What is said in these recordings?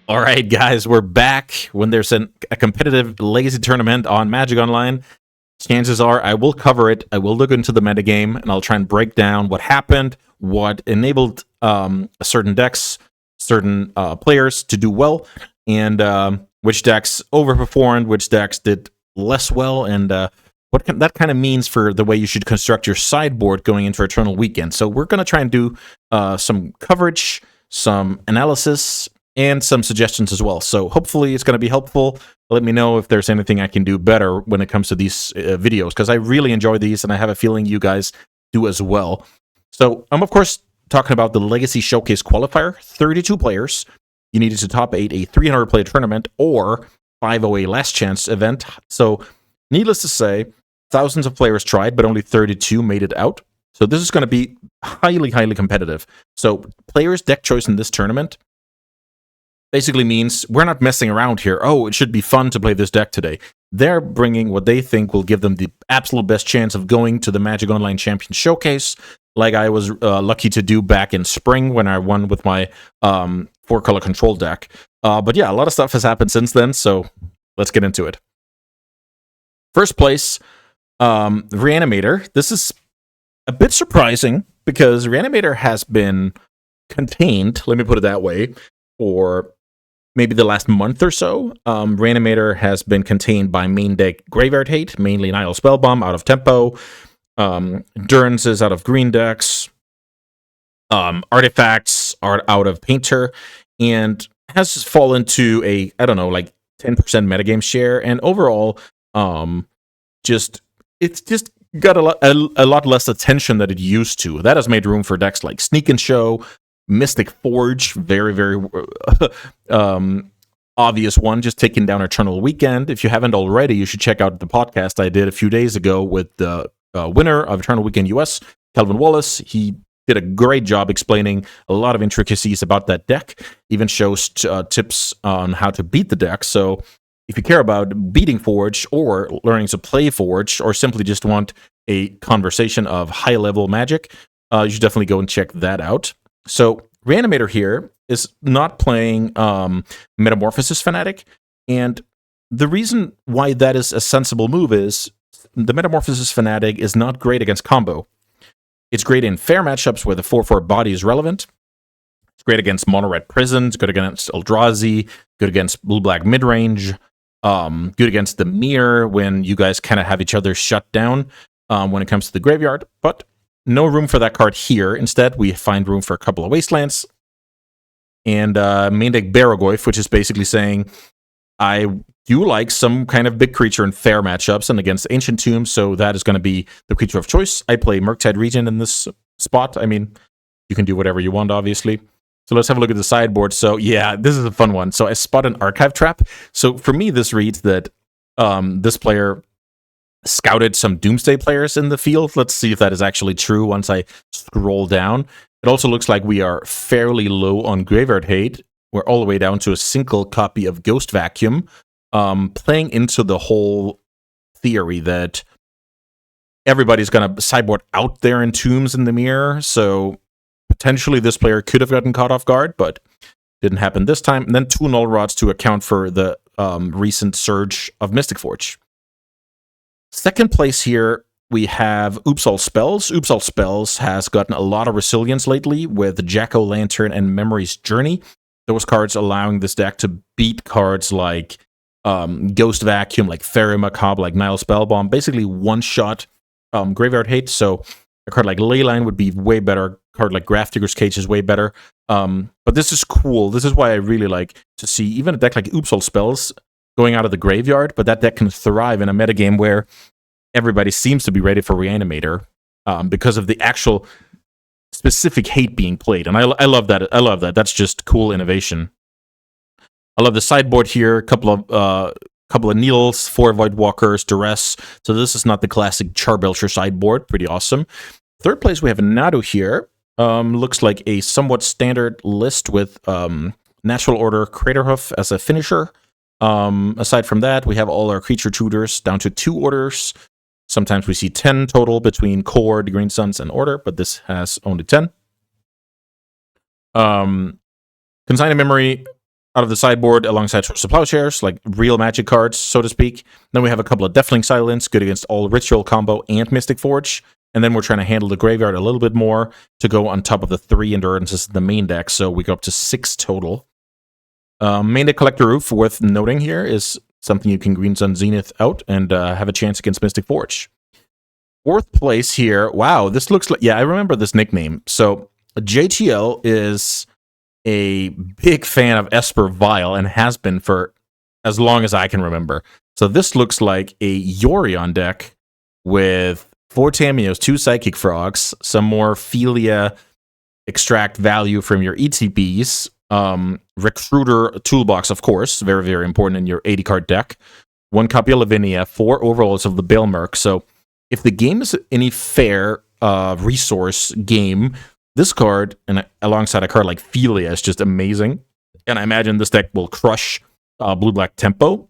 All right, guys, we're back. When there's a competitive legacy tournament on Magic Online, chances are I will cover it. I will look into the metagame, and I'll try and break down what happened, what enabled certain decks, certain players to do well, and which decks overperformed, which decks did less well, and what that kind of means for the way you should construct your sideboard going into Eternal Weekend. So we're going to try and do some coverage, some analysis, and some suggestions as well. So hopefully it's going to be helpful. Let me know if there's anything I can do better when it comes to these videos, because I really enjoy these, and I have a feeling you guys do as well. So I'm, of course, talking about the Legacy Showcase Qualifier. 32 players. You needed to top 8 a 300-player tournament or 5OA Last Chance event. So needless to say, thousands of players tried, but only 32 made it out. So this is going to be highly, highly competitive. So players' deck choice in this tournament basically means we're not messing around here. Oh, it should be fun to play this deck today. They're bringing what they think will give them the absolute best chance of going to the Magic Online Champions Showcase, like I was lucky to do back in spring when I won with my 4-color control deck. But yeah, a lot of stuff has happened since then, so let's get into it. First place, Reanimator. This is a bit surprising because Reanimator has been contained, let me put it that way, for maybe the last month or so. Reanimator has been contained by main deck Graveyard Hate, mainly Nihil Spellbomb out of Tempo. Durance is out of green decks. Artifacts are out of Painter, and has fallen to a, I don't know, like 10% metagame share. And overall, it's just got a lot less attention than it used to. That has made room for decks like Sneak and Show, Mystic Forge, very, very obvious one, just taking down Eternal Weekend. If you haven't already, you should check out the podcast I did a few days ago with the winner of Eternal Weekend US, Kelvin Wallace. He did a great job explaining a lot of intricacies about that deck, even shows tips on how to beat the deck. So if you care about beating Forge or learning to play Forge, or simply just want a conversation of high-level Magic, you should definitely go and check that out. So Reanimator here is not playing Metamorphosis Fanatic, and the reason why that is a sensible move is the Metamorphosis Fanatic is not great against combo. It's great in fair matchups where the 4/4 body is relevant. It's great against Mono-Red Prisons, good against Eldrazi, good against Blue-Black Midrange, good against the Mirror when you guys kind of have each other shut down when it comes to the graveyard, but no room for that card here. Instead, we find room for a couple of Wastelands and main deck Baragoyf, which is basically saying, I do like some kind of big creature in fair matchups and against Ancient Tomb, so that is going to be the creature of choice. I play Murktide Regent in this spot. I mean, you can do whatever you want, obviously. So let's have a look at the sideboard. So yeah, this is a fun one. So I spot an Archive Trap. So for me, this reads that this player scouted some Doomsday players in the field. Let's see if that is actually true once I scroll down. It also looks like we are fairly low on Graveyard Hate. We're all the way down to a single copy of Ghost Vacuum, playing into the whole theory that everybody's going to sideboard out their Entombs in the Mirror, so potentially this player could have gotten caught off guard, but didn't happen this time. And then 2 Null Rods to account for the recent surge of Mystic Forge. Second place here, we have Oops All Spells. Oops All Spells has gotten a lot of resilience lately with Jack-O-Lantern and Memory's Journey. Those cards allowing this deck to beat cards like Ghost Vacuum, like Fairy Macabre, like Nihil Spellbomb, basically one-shot Graveyard Hate. So a card like Leyline would be way better. A card like Grafdigger's Cage is way better. But this is cool. This is why I really like to see even a deck like Oops All Spells going out of the graveyard, but that deck can thrive in a metagame where everybody seems to be ready for Reanimator because of the actual specific hate being played. And I love that. I love that. That's just cool innovation. I love the sideboard here. A couple of Needles, 4 Voidwalkers, Duress. So this is not the classic Charbelcher sideboard. Pretty awesome. Third place, we have Nadu here. Looks like a somewhat standard list with Natural Order Craterhoof as a finisher. Aside from that, we have all our creature tutors down to 2 orders. Sometimes we see 10 total between Core, the Green Suns, and Order, but this has only 10. Consign Memory out of the sideboard alongside Swords to Plowshares, like real Magic cards, so to speak. Then we have a couple of Deafling Silence, good against all Ritual combo and Mystic Forge. And then we're trying to handle the graveyard a little bit more to go on top of the 3 Endurances in the main deck, so we go up to 6 total. Main deck Collector Roof, worth noting here, is something you can Green Sun Zenith out and have a chance against Mystic Forge. 4th place here, wow, this looks like, yeah, I remember this nickname. So JTL is a big fan of Esper Vile and has been for as long as I can remember. So this looks like a Yorion deck with 4 Tamios, 2 Psychic Frogs, some more Philia extract value from your ETBs, Recruiter Toolbox, of course, very, very important in your 80-card deck, 1 copy of Lavinia, 4 overalls of the Balemerc. So if the game is any fair resource game, this card, and alongside a card like Philia, is just amazing. And I imagine this deck will crush Blue-Black Tempo.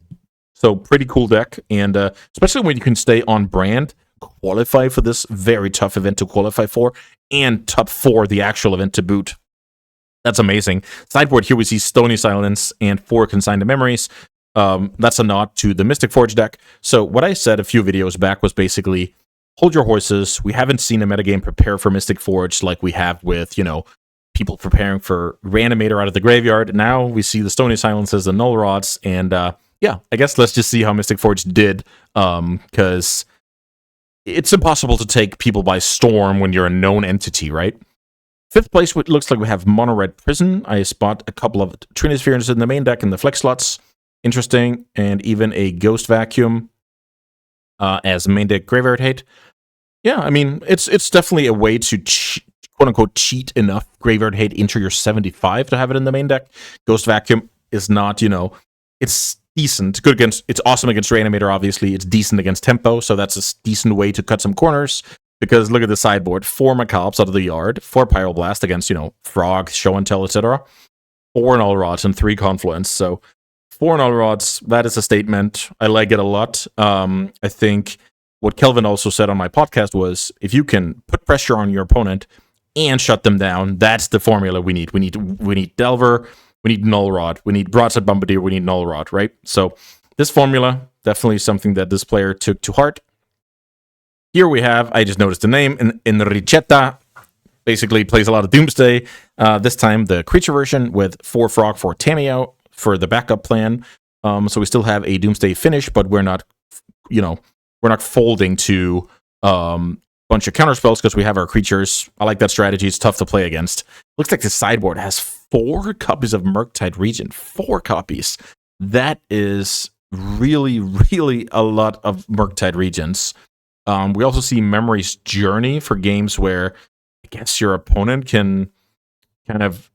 So pretty cool deck, and especially when you can stay on brand, qualify for this very tough event to qualify for, and top 4 the actual event to boot. That's amazing. Sideboard, here we see Stony Silence and 4 Consigned to Memories. That's a nod to the Mystic Forge deck. So what I said a few videos back was basically, hold your horses. We haven't seen a metagame prepare for Mystic Forge like we have with, you know, people preparing for Reanimator out of the graveyard. Now we see the Stony Silences, the Null Rods, and yeah, I guess let's just see how Mystic Forge did, because it's impossible to take people by storm when you're a known entity, right? 5th place, what looks like we have Mono Red Prison. I spot a couple of Trinispheres in the main deck in the flex slots. Interesting. And even a Ghost Vacuum as main deck Graveyard Hate. Yeah, I mean, it's definitely a way to quote-unquote cheat enough Graveyard Hate into your 75 to have it in the main deck. Ghost Vacuum is not, you know, it's decent. Good against, it's awesome against Reanimator, obviously. It's decent against Tempo, so that's a decent way to cut some corners. Because look at the sideboard, 4 Macabres out of the yard, 4 Pyroblast against, you know, Frog, Show and Tell, etc. 4 Null Rods and 3 Confluence. So 4 Null Rods, that is a statement. I like it a lot. I think what Kelvin also said on my podcast was, if you can put pressure on your opponent and shut them down, that's the formula we need. We need Delver, we need Null Rod, we need Broadside Bombardier, we need Null Rod, right? So this formula, definitely something that this player took to heart. Here we have, I just noticed the name, Enrichetta, basically plays a lot of Doomsday. This time the creature version with 4 Frog, 4 Tameo for the backup plan. So we still have a Doomsday finish, but we're not, you know, we're not folding to bunch of counterspells because we have our creatures. I like that strategy. It's tough to play against. Looks like the sideboard has 4 copies of Murktide Regent. 4 copies. That is really, really a lot of Murktide Regents. We also see Memory's Journey for games where I guess your opponent can kind of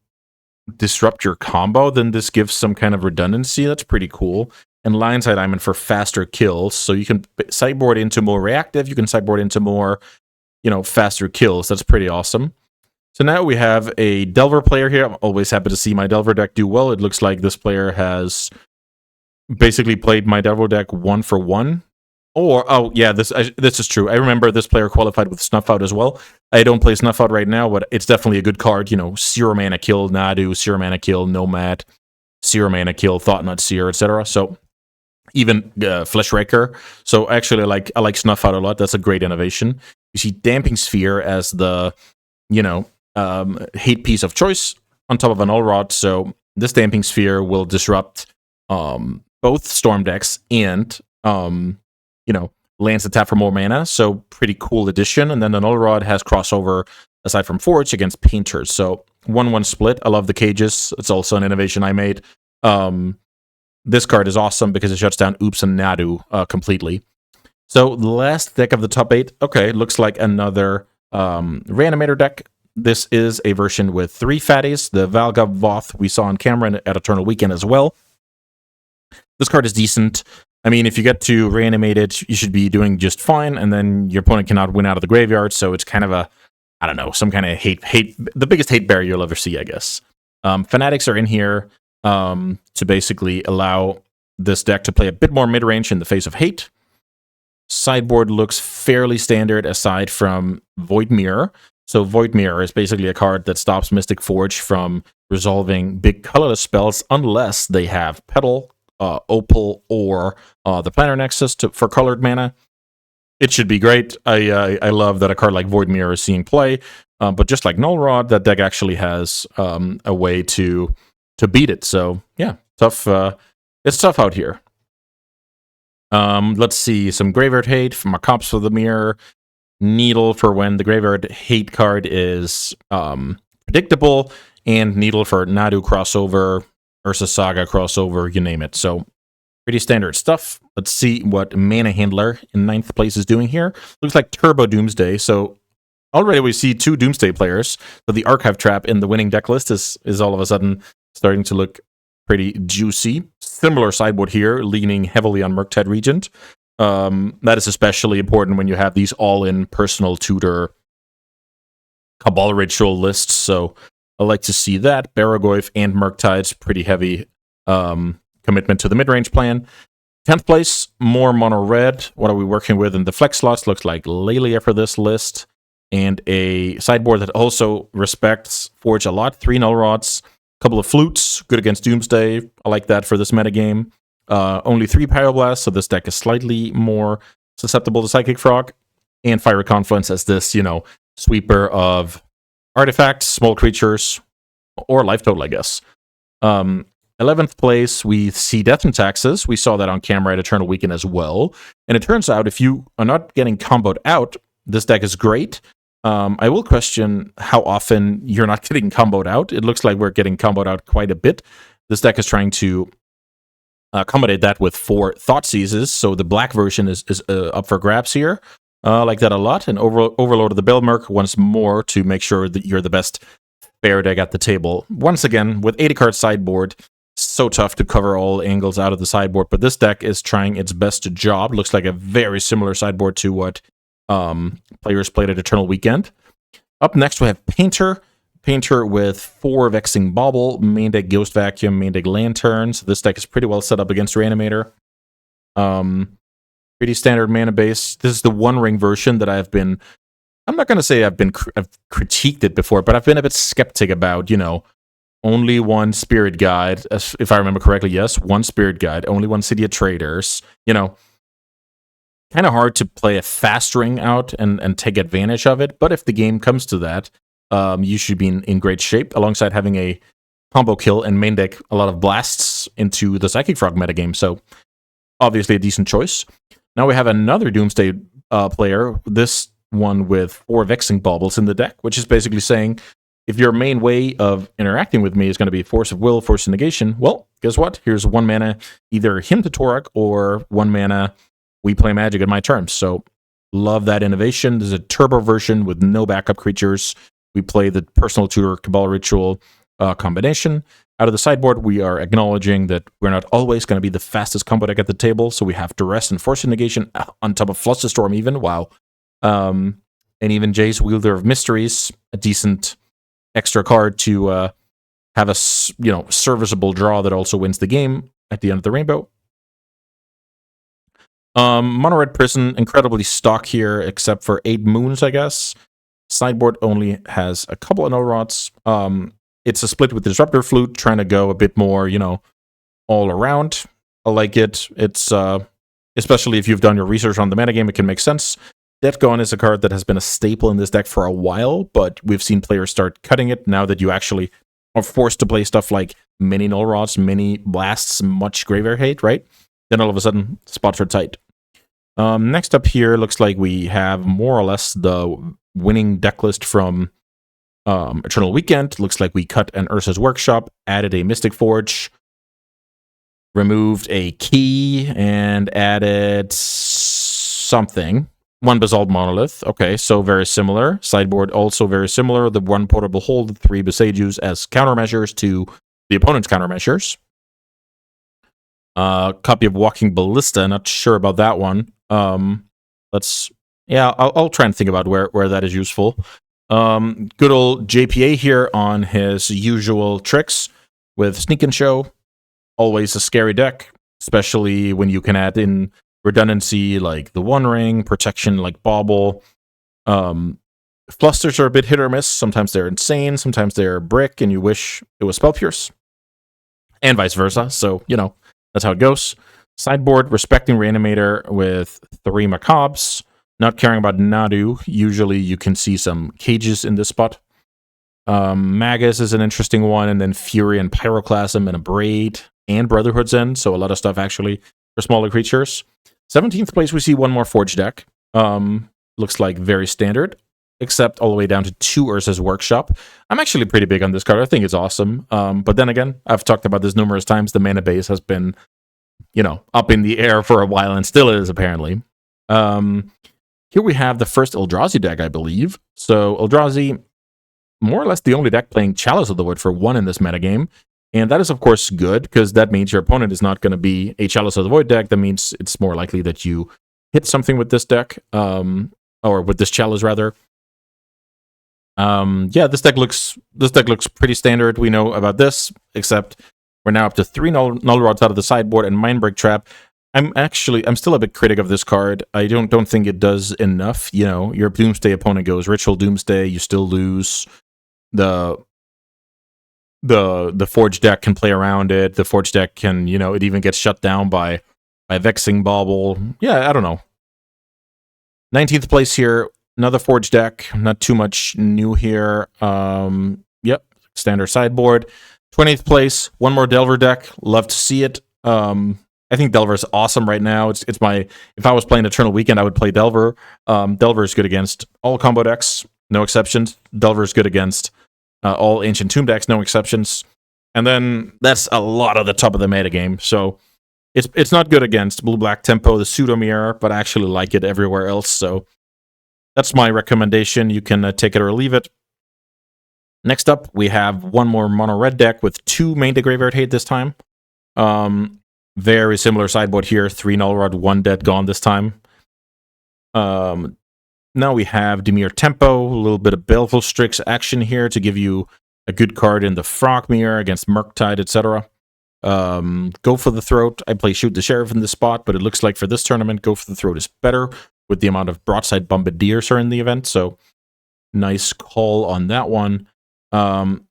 disrupt your combo. Then this gives some kind of redundancy. That's pretty cool. And Lionside Diamond for faster kills. So you can sideboard into more reactive. You can sideboard into more, you know, faster kills. That's pretty awesome. So now we have a Delver player here. I'm always happy to see my Delver deck do well. It looks like this player has basically played my Delver deck 1-for-1. Or, oh, yeah, this is true. I remember this player qualified with Snuff Out as well. I don't play Snuff Out right now, but it's definitely a good card. You know, 0 mana kill, Nadu, 0 mana kill, Nomad, 0 mana kill, Thought-Knot Seer, etc. So, even Fleshraker. So, actually, I like Snuff Out a lot. That's a great innovation. You see Damping Sphere as the, you know, hate piece of choice on top of an Null Rod. So, this Damping Sphere will disrupt both Storm decks and you know, lands that tap for more mana, so pretty cool addition. And then the Null Rod has crossover, aside from Forge, against Painters. So 1-1 split. I love the cages. It's also an innovation I made. This card is awesome because it shuts down Oops and Nadu completely. So the last deck of the top 8, okay, looks like another Reanimator deck. This is a version with 3 fatties. The Valga Voth we saw on camera at Eternal Weekend as well. This card is decent. I mean, if you get to reanimate it, you should be doing just fine, and then your opponent cannot win out of the graveyard, so it's kind of a, I don't know, some kind of hate, the biggest hate bear you'll ever see, I guess. Fanatics are in here to basically allow this deck to play a bit more mid-range in the face of hate. Sideboard looks fairly standard aside from Void Mirror. So Void Mirror is basically a card that stops Mystic Forge from resolving big colorless spells unless they have Petal, Opal, or the Planner Nexus for colored mana. It should be great. I love that a card like Void Mirror is seeing play, but just like Null Rod, that deck actually has a way to beat it. So yeah, tough. It's tough out here. Let's see, some Graveyard Hate from a Cops for the Mirror, Needle for when the Graveyard Hate card is predictable, and Needle for Nadu crossover, Ursa Saga crossover, you name it. So pretty standard stuff. Let's see what Mana Handler in 9th place is doing here. Looks like Turbo Doomsday. So already we see 2 Doomsday players, but the Archive Trap in the winning deck list is all of a sudden starting to look pretty juicy. Similar sideboard here, leaning heavily on Murktide Regent. That is especially important when you have these all-in personal tutor Cabal Ritual lists. So I like to see that. Baragoyf and Murktide's pretty heavy commitment to the mid-range plan. 10th place, more mono red. What are we working with in the flex slots? Looks like Lelia for this list. And a sideboard that also respects Forge a lot. 3 Null Rods, a couple of Flutes, good against Doomsday. I like that for this metagame. Only 3 Pyroblasts, so this deck is slightly more susceptible to Psychic Frog. And Fiery Confluence as this, sweeper of artifacts, small creatures, or life total, I guess. 11th place, we see Death and Taxes. We saw that on camera at Eternal Weekend as well. And it turns out if you are not getting comboed out, this deck is great. I will question how often you're not getting comboed out. It looks like we're getting comboed out quite a bit. This deck is trying to accommodate that with 4 Thoughtseizes, so the black version is up for grabs here. I like that a lot. And Overlord of the Belmerk once more to make sure that you're the best bear deck at the table. Once again, with 80-card sideboard, so tough to cover all angles out of the sideboard, but this deck is trying its best job. Looks like a very similar sideboard to what players played at Eternal Weekend. Up next, we have Painter. Painter with 4 Vexing Bauble, main deck Ghost Vacuum, main deck Lanterns. This deck is pretty well set up against Reanimator. Pretty standard mana base. This is the One Ring version that I'm not going to say I've critiqued it before, but I've been a bit skeptic about, only 1 Spirit Guide, if I remember correctly. Yes, 1 Spirit Guide, only 1 City of Traders. Kind of hard to play a fast ring out and take advantage of it. But if the game comes to that, you should be in great shape, alongside having a combo kill and main deck a lot of blasts into the Psychic Frog metagame. So obviously a decent choice. Now we have another Doomsday player, this one with 4 Vexing Baubles in the deck, which is basically saying, if your main way of interacting with me is going to be Force of Will, Force of Negation, well, guess what? Here's 1 mana, either Hymn to Torag or 1 mana, we play Magic on my terms. So love that innovation. There's a turbo version with no backup creatures. We play the Personal Tutor Cabal Ritual combination. Out of the sideboard, we are acknowledging that we're not always going to be the fastest combo deck at the table, so we have Duress and Force of Negation on top of Flusterstorm even. Wow. And even Jace, Wielder of Mysteries, a decent extra card to have a serviceable draw that also wins the game at the end of the rainbow. Mono Red Prison, incredibly stock here, except for 8 Moons, I guess. Sideboard only has a couple of No Rods. It's a split with Disruptor Flute, trying to go a bit more, all around. I like it. It's especially if you've done your research on the metagame, it can make sense. Death Gone is a card that has been a staple in this deck for a while, but we've seen players start cutting it now that you actually are forced to play stuff like many Null Rods, many Blasts, much Graveyard Hate, right? Then all of a sudden, spots are tight. Next up here, looks like we have more or less the winning deck list from Eternal Weekend. Looks like we cut an Ursa's Workshop, added a Mystic Forge, removed a key, and added something. 1 Basalt Monolith. Okay, so very similar. Sideboard also very similar. The 1 Portable Hold, 3 Besajus as countermeasures to the opponent's countermeasures. Copy of Walking Ballista. Not sure about that one. I'll try and think about where that is useful. Good old JPA here on his usual tricks with Sneak and Show. Always a scary deck, especially when you can add in redundancy like the One Ring, protection like Bauble. Flusters are a bit hit or miss. Sometimes they're insane, sometimes they're brick, and you wish it was Spell Pierce, and vice versa. So, that's how it goes. Sideboard, Respecting Reanimator with 3 Macabres. Not caring about Nadu. Usually you can see some cages in this spot. Magus is an interesting one, and then Fury and Pyroclasm and a Braid and Brotherhood's End. So a lot of stuff actually for smaller creatures. 17th place, we see one more Forge deck. Looks like very standard, except all the way down to 2 Urza's Workshop. I'm actually pretty big on this card. I think it's awesome. But then again, I've talked about this numerous times. The mana base has been, up in the air for a while, and still is, apparently. Here we have the first Eldrazi deck, I believe. So Eldrazi, more or less the only deck playing Chalice of the Void for 1 in this metagame. And that is, of course, good, because that means your opponent is not going to be a Chalice of the Void deck. That means it's more likely that you hit something with this deck, or with this Chalice, rather. Yeah, this deck looks pretty standard. We know about this, except we're now up to 3 null rods out of the sideboard and Mindbreak Trap. I'm still a bit critic of this card. I don't think it does enough. Your Doomsday opponent goes Ritual Doomsday, you still lose. The Forge deck can play around it. The Forge deck can, it even gets shut down by Vexing Bauble. Yeah, I don't know. 19th place here, another Forge deck. Not too much new here. Yep, standard sideboard. 20th place, one more Delver deck. Love to see it. I think Delver is awesome right now. It's if I was playing Eternal Weekend, I would play Delver. Delver is good against all combo decks, no exceptions. Delver is good against all Ancient Tomb decks, no exceptions. And then that's a lot of the top of the metagame. So it's not good against Blue-Black Tempo, the Pseudo Mirror, but I actually like it everywhere else. So that's my recommendation. You can take it or leave it. Next up, we have one more mono-red deck with 2 main to graveyard hate this time. Very similar sideboard here. 3 null rod, 1 dead gone this time. Now we have Dimir Tempo, a little bit of Baleful Strix action here to give you a good card in the Frog Mirror against Murktide, etc. Go for the Throat. I play Shoot the Sheriff in this spot, but it looks like for this tournament, Go for the Throat is better with the amount of Broadside Bombardiers are in the event. So nice call on that one.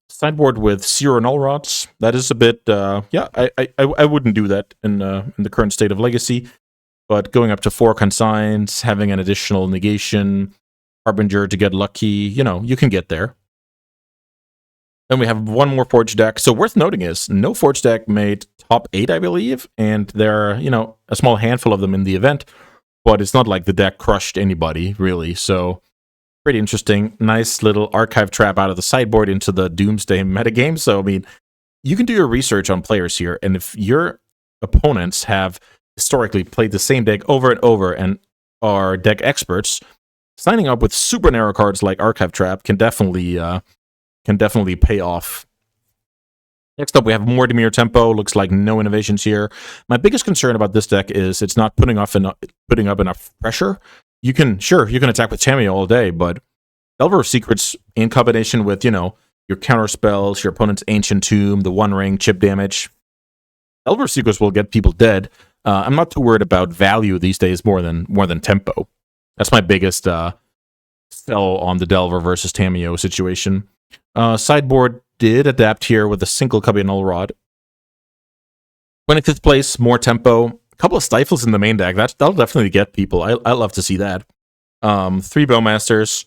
Sideboard with 0 null rods. That is a bit, yeah, I wouldn't do that in the current state of Legacy. But going up to 4 consigns, having an additional negation, Harbinger to get lucky, you can get there. Then we have one more Forge deck. So worth noting is, no Forge deck made top 8, I believe, and there are, a small handful of them in the event, but it's not like the deck crushed anybody, really, so pretty interesting. Nice little archive trap out of the sideboard into the Doomsday metagame. So, I mean, you can do your research on players here, and if your opponents have historically played the same deck over and over and are deck experts, signing up with super narrow cards like Archive Trap can definitely pay off. Next up, we have more Dimir Tempo. Looks like no innovations here. My biggest concern about this deck is it's not putting up enough pressure. You can attack with Tamiyo all day, but Delver of Secrets in combination with, your counter spells, your opponent's Ancient Tomb, the One Ring, chip damage, Delver of Secrets will get people dead. I'm not too worried about value these days more than tempo. That's my biggest sell on the Delver versus Tamiyo situation. Sideboard did adapt here with a single Cubby Null Rod. 25th place, more tempo. A couple of Stifles in the main deck. That'll definitely get people. I love to see that. 3 Bowmasters.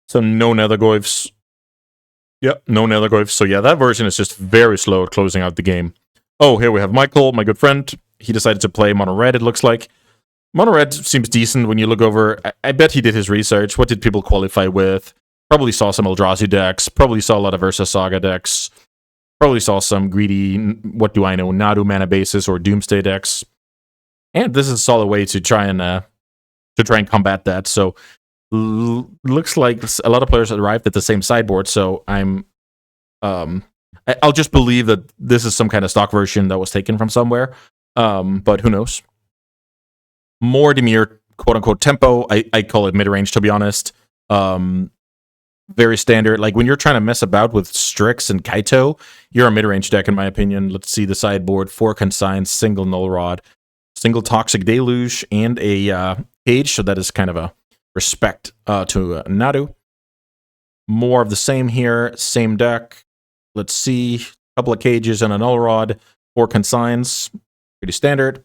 So no Nethergoyfs. Yep, no Nethergoyfs. So yeah, that version is just very slow at closing out the game. Oh, here we have Michael, my good friend. He decided to play Mono Red, it looks like. Mono Red seems decent when you look over. I bet he did his research. What did people qualify with? Probably saw some Eldrazi decks. Probably saw a lot of Ursa Saga decks. Probably saw some greedy, what do I know, Nadu mana bases or Doomsday decks. And this is a solid way to try and combat that. So looks like a lot of players arrived at the same sideboard. So I'll just believe that this is some kind of stock version that was taken from somewhere. But who knows? More Dimir, quote-unquote, tempo. I call it mid-range, to be honest. Very standard. Like, when you're trying to mess about with Strix and Kaito, you're a mid-range deck, in my opinion. Let's see the sideboard. 4 consigns, single Null Rod, single Toxic Deluge, and a Cage. So that is kind of a respect to Nadu. More of the same here, same deck. Let's see, a couple of cages and a null rod, 4 consigns, pretty standard.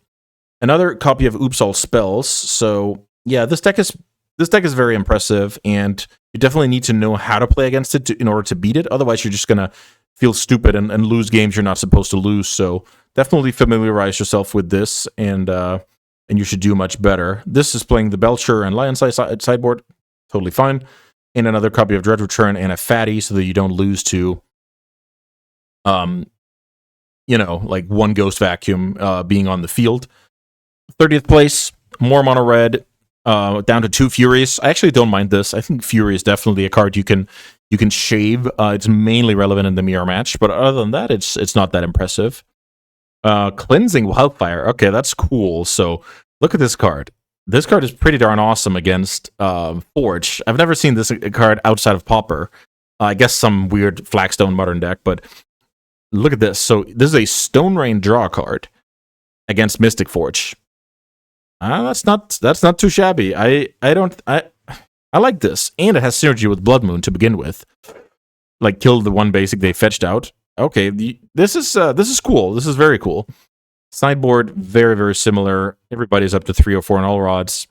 Another copy of Oops All Spells. So yeah, this deck is very impressive, and you definitely need to know how to play against it in order to beat it. Otherwise, you're just gonna feel stupid and lose games you're not supposed to lose. So definitely familiarize yourself with this, and you should do much better. This is playing the Belcher and Lion sideboard, totally fine. And another copy of Dread Return and a Fatty, so that you don't lose to, like one Ghost Vacuum being on the field. 30th place, more mono red, down to 2 Furies. I actually don't mind this. I think Fury is definitely a card you can shave. It's mainly relevant in the mirror match, but other than that, it's not that impressive. Cleansing Wildfire. Okay, that's cool. So look at this card. This card is pretty darn awesome against Forge. I've never seen this card outside of Pauper. I guess some weird Flagstone Modern deck, but look at this. So this is a Stone Rain draw card against Mystic Forge. That's not too shabby. I like this, and it has synergy with Blood Moon to begin with. Like, kill the one basic they fetched out. Okay, this is cool. This is very cool. Sideboard, very, very similar. Everybody's up to 3 or 4 null rods.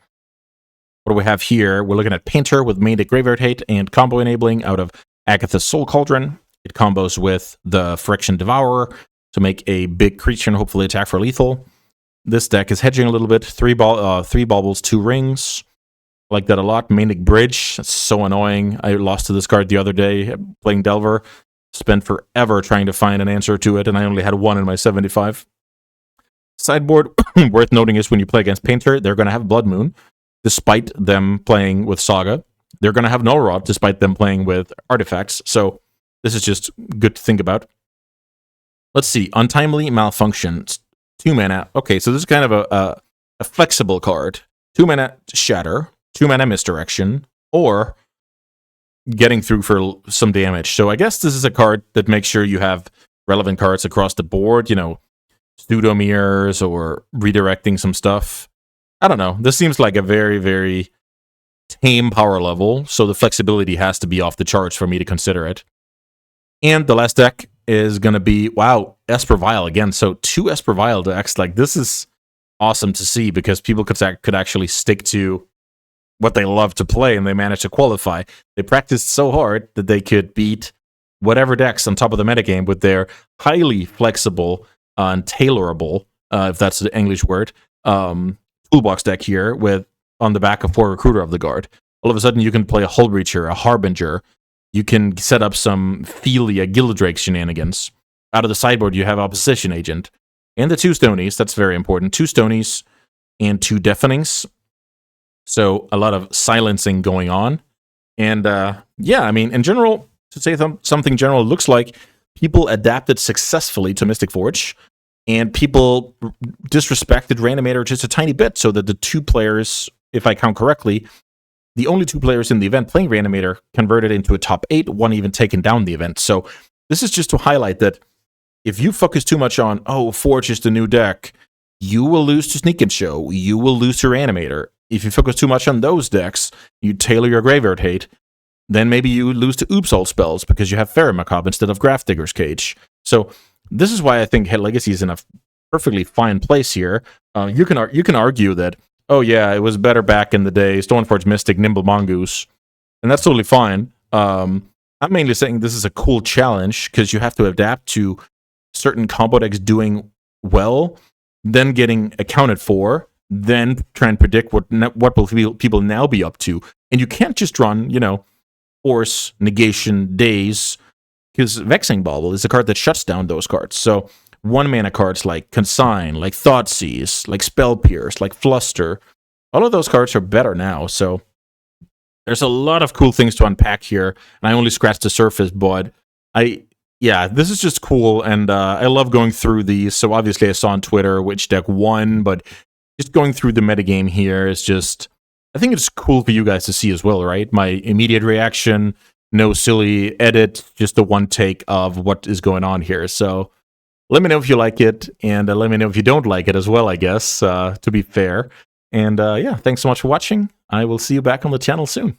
What do we have here? We're looking at Painter with Manic Graveyard Hate and combo enabling out of Agatha's Soul Cauldron. It combos with the Friction Devourer to make a big creature and hopefully attack for lethal. This deck is hedging a little bit. 3 baubles, 2 rings. I like that a lot. Manic Bridge, that's so annoying. I lost to this card the other day playing Delver. Spent forever trying to find an answer to it, and I only had 1 in my 75. Sideboard, worth noting is when you play against Painter, they're going to have Blood Moon, despite them playing with Saga. They're going to have Null Rod, despite them playing with Artifacts. So this is just good to think about. Let's see. Untimely Malfunction. 2 mana. Okay, so this is kind of a flexible card. 2 mana Shatter, 2 mana Misdirection, or getting through for some damage. So I guess this is a card that makes sure you have relevant cards across the board, pseudo mirrors or redirecting some stuff. I don't know. This seems like a very, very tame power level, so the flexibility has to be off the charts for me to consider it. And the last deck is going to be, wow, Esper Vile again. So 2 Esper Vile decks. Like, this is awesome to see because people could actually stick to what they love to play, and they managed to qualify. They practiced so hard that they could beat whatever decks on top of the metagame with their highly flexible and tailorable, if that's the English word, toolbox deck here with on the back of 4 Recruiter of the Guard. All of a sudden, you can play a Hull Breacher, a Harbinger. You can set up some Thelia Gildrake shenanigans. Out of the sideboard, you have Opposition Agent. And the 2 Stonies, that's very important. 2 Stonies and 2 Deafenings. So a lot of silencing going on. And yeah, I mean, in general, to say something general, it looks like people adapted successfully to Mystic Forge, and people disrespected Reanimator just a tiny bit, so that the 2 players, if I count correctly, the only 2 players in the event playing Reanimator converted into a top 8, one even taken down the event. So this is just to highlight that if you focus too much on, oh, Forge is the new deck, you will lose to Sneak and Show, you will lose to Reanimator. If you focus too much on those decks, you tailor your Graveyard Hate, then maybe you lose to Oops All Spells because you have Ferromacabre instead of Grafdigger's Cage. So this is why I think Head Legacy is in a perfectly fine place here. You can argue that, oh yeah, it was better back in the day, Stoneforge Mystic, Nimble Mongoose, and that's totally fine. I'm mainly saying this is a cool challenge because you have to adapt to certain combo decks doing well, then getting accounted for, then try and predict what will people now be up to. And you can't just run, Force, Negation, Daze, because Vexing Bauble is a card that shuts down those cards. So 1 mana cards like Consign, like Thoughtseize, like Spell Pierce, like Fluster, all of those cards are better now. So there's a lot of cool things to unpack here, and I only scratched the surface, but this is just cool, and I love going through these. So obviously I saw on Twitter which deck won, but just going through the metagame here is just, I think it's cool for you guys to see as well, right? My immediate reaction, no silly edit, just the one take of what is going on here. So let me know if you like it, and let me know if you don't like it as well, I guess, to be fair. And yeah, thanks so much for watching. I will see you back on the channel soon.